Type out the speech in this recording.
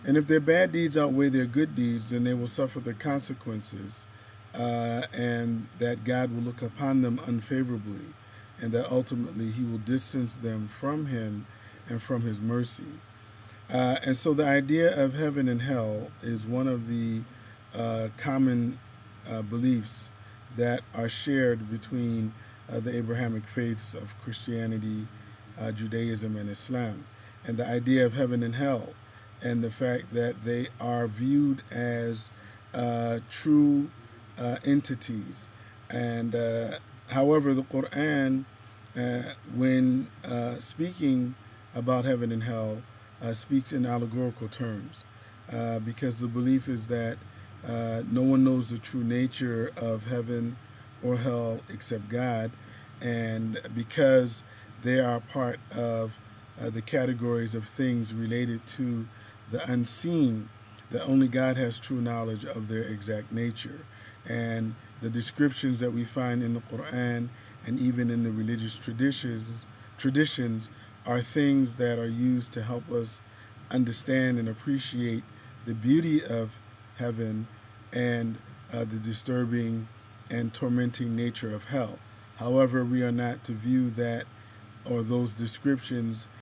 And if their bad deeds outweigh their good deeds, then they will suffer the consequences, and that God will look upon them unfavorably, and that ultimately He will distance them from Him and from His mercy. And so the idea of heaven and hell is one of the common beliefs that are shared between the Abrahamic faiths of Christianity, Judaism, and Islam. And the idea of heaven and hell, and the fact that they are viewed as true entities. And however, the Quran, when speaking about heaven and hell, speaks in allegorical terms, because the belief is that no one knows the true nature of heaven or hell except God, and because they are part of the categories of things related to the unseen, that only God has true knowledge of their exact nature. And the descriptions that we find in the Quran and even in the religious traditions are things that are used to help us understand and appreciate the beauty of heaven and the disturbing and tormenting nature of hell. However, we are not to view that or those descriptions